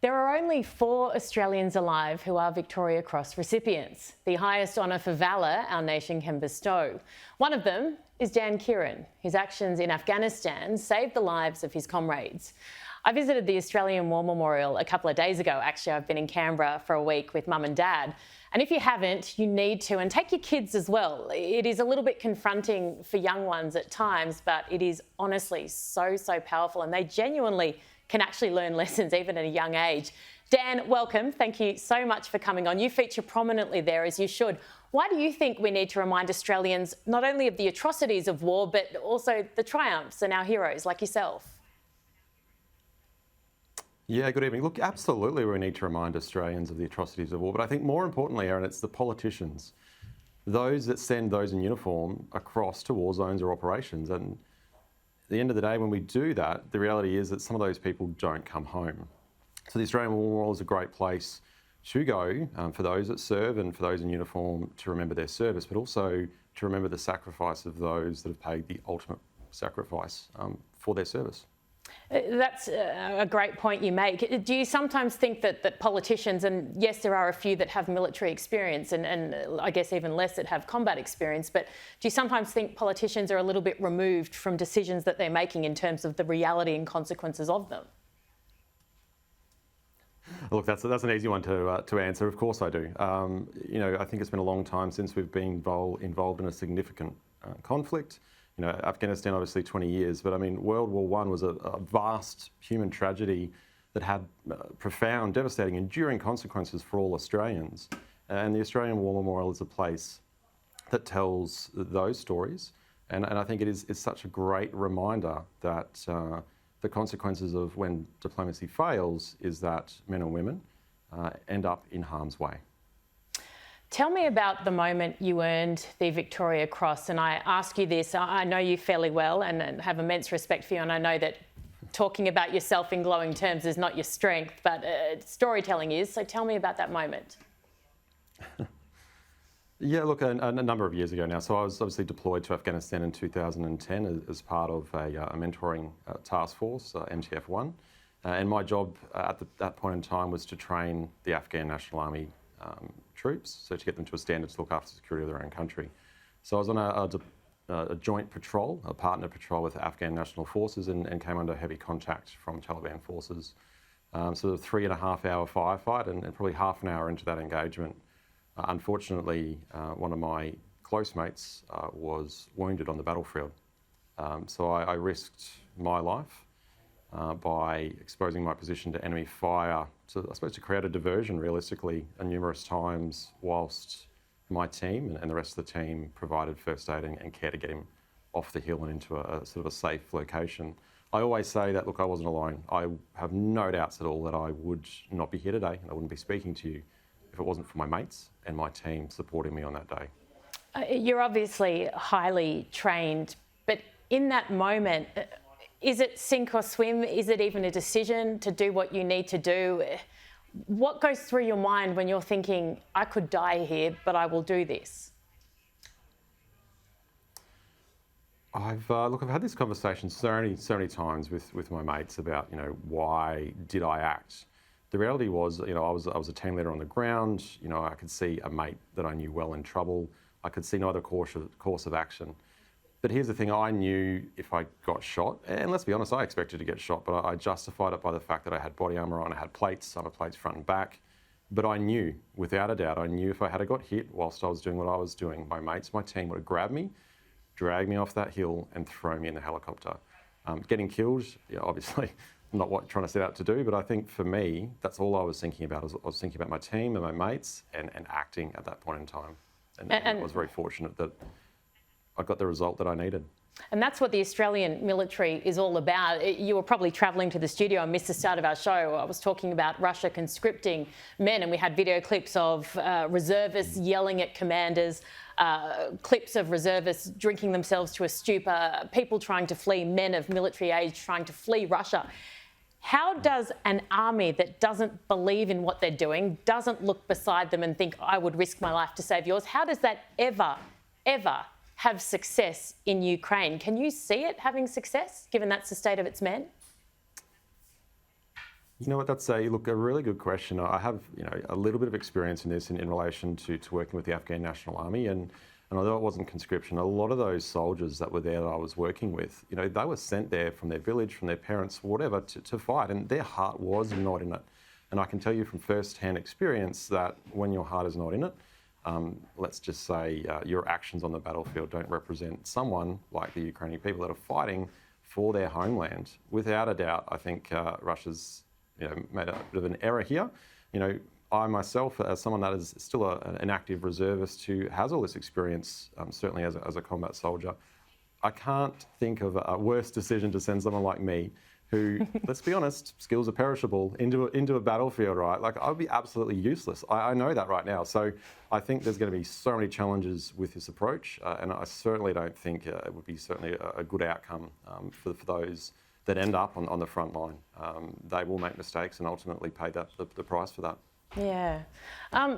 There are only 4 Australians alive who are Victoria Cross recipients, the highest honour for valour our nation can bestow. One of them is Dan Keighran. His actions in Afghanistan saved the lives of his comrades. I visited the Australian War Memorial a couple of days ago. Actually, I've been in Canberra for a week with Mum and Dad. And if you haven't, you need to, and take your kids as well. It is a little bit confronting for young ones at times, but it is honestly so powerful, and they genuinely can actually learn lessons even at a young age. Dan, welcome. Thank you so much for coming on. You feature prominently there, as you should. Why do you think we need to remind Australians not only of the atrocities of war, but also the triumphs and our heroes like yourself? Yeah, good evening. Look, absolutely we need to remind Australians of the atrocities of war, but I think more importantly, Erin, it's the politicians, those that send those in uniform across to war zones or operations. And at the end of the day, when we do that, the reality is that some of those people don't come home. So the Australian War Memorial is a great place to go for those that serve and for those in uniform to remember their service, but also to remember the sacrifice of those that have paid the ultimate sacrifice for their service. That's a great point you make. Do you sometimes think that politicians, and yes, there are a few that have military experience and I guess even less that have combat experience, but do you sometimes think politicians are a little bit removed from decisions that they're making in terms of the reality and consequences of them? Look, that's an easy one to answer. Of course I do. I think it's been a long time since we've been involved in a significant conflict. Afghanistan, obviously 20 years, but I mean, World War I was a vast human tragedy that had profound, devastating, enduring consequences for all Australians. And the Australian War Memorial is a place that tells those stories. And I think it is such a great reminder that the consequences of when diplomacy fails is that men and women end up in harm's way. Tell me about the moment you earned the Victoria Cross, and I ask you this, I know you fairly well and have immense respect for you, and I know that talking about yourself in glowing terms is not your strength, but storytelling is, so tell me about that moment. Yeah, look, a number of years ago now, so I was obviously deployed to Afghanistan in 2010 as part of a mentoring task force, MTF-1, and my job at that point in time was to train the Afghan National Army troops, so to get them to a standard to look after the security of their own country. So I was on a joint patrol, a partner patrol with Afghan National Forces, and came under heavy contact from Taliban forces. So a 3.5-hour firefight, and probably half an hour into that engagement, unfortunately, one of my close mates was wounded on the battlefield. So I risked my life by exposing my position to enemy fire, to create a diversion realistically numerous times whilst my team and the rest of the team provided first aid and care to get him off the hill and into a sort of a safe location. I always say that, look, I wasn't alone. I have no doubts at all that I would not be here today and I wouldn't be speaking to you if it wasn't for my mates and my team supporting me on that day. You're obviously highly trained, but in that moment, is it sink or swim? Is it even a decision to do what you need to do? What goes through your mind when you're thinking, I could die here, but I will do this? I've had this conversation so many times with my mates about, why did I act? The reality was, I was a team leader on the ground. I could see a mate that I knew well in trouble. I could see no other course of action. But here's the thing, I knew if I got shot, and let's be honest, I expected to get shot, but I justified it by the fact that I had body armour on, I had armour plates front and back. But I knew, without a doubt, if I had got hit whilst I was doing what I was doing, my mates, my team would have grabbed me, dragged me off that hill and thrown me in the helicopter. Getting killed, obviously, not what I'm trying to set out to do, but I think for me, that's all I was thinking about. I was thinking about my team and my mates and acting at that point in time. And I was very fortunate that I got the result that I needed. And that's what the Australian military is all about. You were probably travelling to the studio and missed the start of our show. I was talking about Russia conscripting men, and we had video clips of reservists yelling at commanders, clips of reservists drinking themselves to a stupor, people trying to flee, men of military age trying to flee Russia. How does an army that doesn't believe in what they're doing, doesn't look beside them and think, I would risk my life to save yours, how does that ever have success in Ukraine? Can you see it having success, given that's the state of its men? You know what, that's a really good question. I have a little bit of experience in this in relation to working with the Afghan National Army, and although it wasn't conscription, a lot of those soldiers that were there that I was working with, they were sent there from their village, from their parents, whatever, to fight, and their heart was not in it. And I can tell you from first-hand experience that when your heart is not in it, let's just say your actions on the battlefield don't represent someone like the Ukrainian people that are fighting for their homeland. Without a doubt, I think Russia's made a bit of an error here. I myself, as someone that is still an active reservist who has all this experience, certainly as a combat soldier, I can't think of a worse decision to send someone like me who, let's be honest, skills are perishable, into a battlefield, right? Like, I would be absolutely useless. I know that right now. So I think there's going to be so many challenges with this approach, and I certainly don't think it would be certainly a good outcome for those that end up on the front line. They will make mistakes and ultimately pay the price for that. Yeah.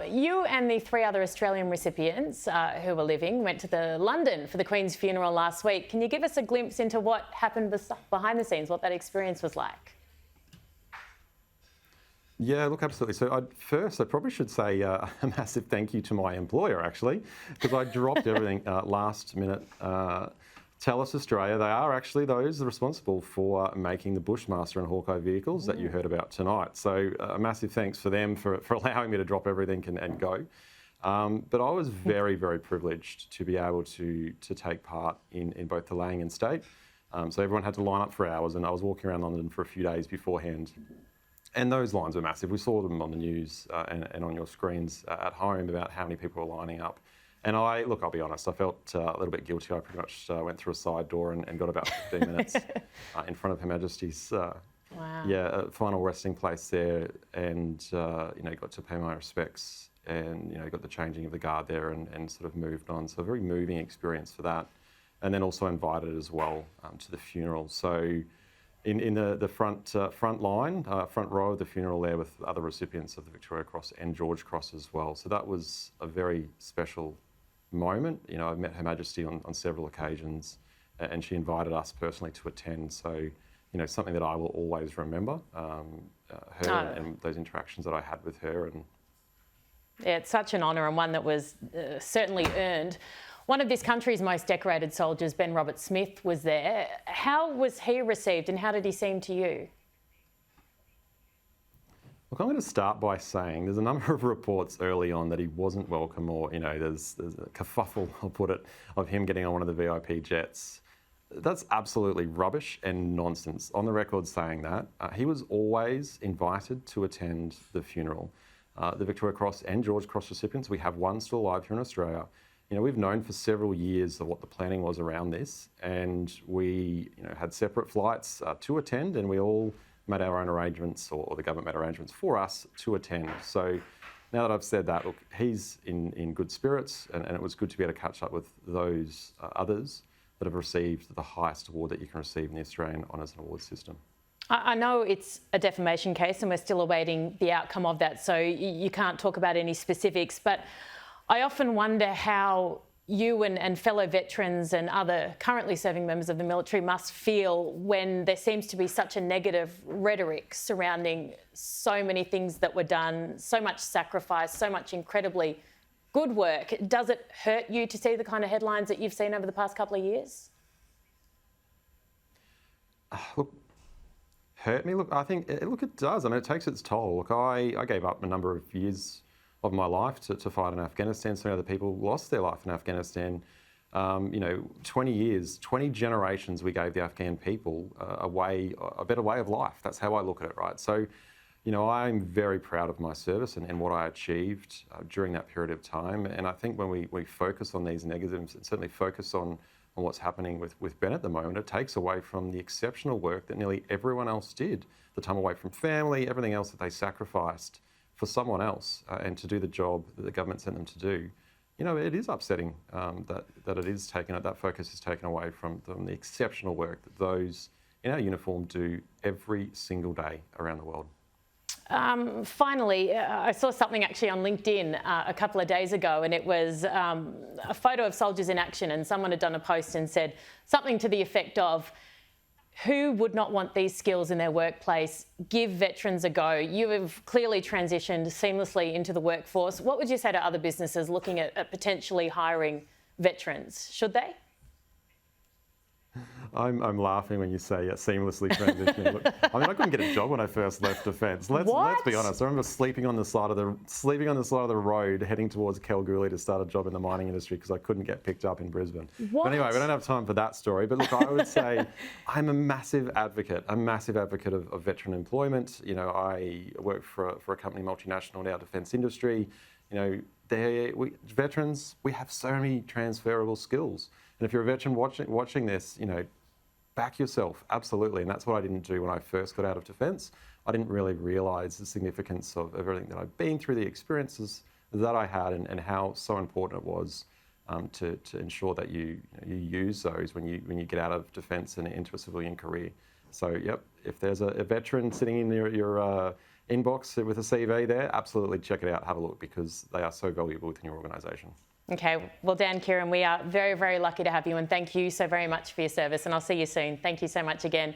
You and the 3 other Australian recipients who were living went to London for the Queen's funeral last week. Can you give us a glimpse into what happened behind the scenes, what that experience was like? Yeah, look, absolutely. So first, I probably should say a massive thank you to my employer, actually, because I dropped everything last minute. Tellus Australia, they are actually those responsible for making the Bushmaster and Hawkeye vehicles that you heard about tonight. So a massive thanks for them for allowing me to drop everything and go. But I was very, very privileged to be able to take part in both the laying in state. So everyone had to line up for hours, and I was walking around London for a few days beforehand. And those lines were massive. We saw them on the news and on your screens at home about how many people were lining up. And I'll be honest, I felt a little bit guilty. I pretty much went through a side door and got about 15 minutes in front of Her Majesty's final resting place there, and got to pay my respects, and got the changing of the guard there, and sort of moved on. So a very moving experience for that, and then also invited as well to the funeral. So in the front line, front row of the funeral there, with other recipients of the Victoria Cross and George Cross as well. So that was a very special moment. I've met Her Majesty on several occasions, and she invited us personally to attend. So, something that I will always remember, her and those interactions that I had with her. And yeah, it's such an honour, and one that was certainly earned. One of this country's most decorated soldiers, Ben Roberts-Smith, was there. How was he received, and how did he seem to you? Look, I'm going to start by saying there's a number of reports early on that he wasn't welcome, or, there's a kerfuffle, I'll put it, of him getting on one of the VIP jets. That's absolutely rubbish and nonsense. On the record saying that, he was always invited to attend the funeral. The Victoria Cross and George Cross recipients, we have one still alive here in Australia. We've known for several years of what the planning was around this, and we had separate flights to attend, and we all made our own arrangements, or the government made arrangements for us to attend. So now that I've said that, look, he's in good spirits, and it was good to be able to catch up with those others that have received the highest award that you can receive in the Australian Honours and Awards system. I know it's a defamation case, and we're still awaiting the outcome of that, so you can't talk about any specifics, but I often wonder how you and fellow veterans and other currently serving members of the military must feel when there seems to be such a negative rhetoric surrounding so many things that were done, so much sacrifice, so much incredibly good work. Does it hurt you to see the kind of headlines that you've seen over the past couple of years? Look, hurt me? Look, I think, it does. I mean, it takes its toll. Look, I gave up a number of years of my life to fight in Afghanistan. So other people lost their life in Afghanistan. 20 years, 20 generations we gave the Afghan people a better way of life. That's how I look at it, right? So, I'm very proud of my service and what I achieved during that period of time. And I think when we focus on these negatives, and certainly focus on what's happening with Ben at the moment, it takes away from the exceptional work that nearly everyone else did, the time away from family, everything else that they sacrificed for someone else, and to do the job that the government sent them to do. It is upsetting that it is that focus is taken away from the exceptional work that those in our uniform do every single day around the world. Finally, I saw something actually on LinkedIn a couple of days ago, and it was a photo of soldiers in action, and someone had done a post and said something to the effect of, who would not want these skills in their workplace? Give veterans a go. You have clearly transitioned seamlessly into the workforce. What would you say to other businesses looking at potentially hiring veterans? Should they? I'm laughing when you say seamlessly transitioning. Look, I mean, I couldn't get a job when I first left Defence. Let's be honest. I remember sleeping on the side of the road, heading towards Kalgoorlie to start a job in the mining industry because I couldn't get picked up in Brisbane. What? But anyway, we don't have time for that story. But look, I would say I'm a massive advocate of veteran employment. You know, I work for a company multinational in our defence industry. You know, veterans, we have so many transferable skills. And if you're a veteran watching this, you know, back yourself, absolutely. And that's what I didn't do when I first got out of Defence. I didn't really realise the significance of everything that I've been through, the experiences that I had, and how so important it was to ensure that you use those when you get out of Defence and into a civilian career. So, yep, if there's a veteran sitting in your inbox with a CV there, absolutely check it out, have a look, because they are so valuable within your organisation. Okay, well, Dan Keighran, we are very, very lucky to have you, and thank you so very much for your service, and I'll see you soon. Thank you so much again.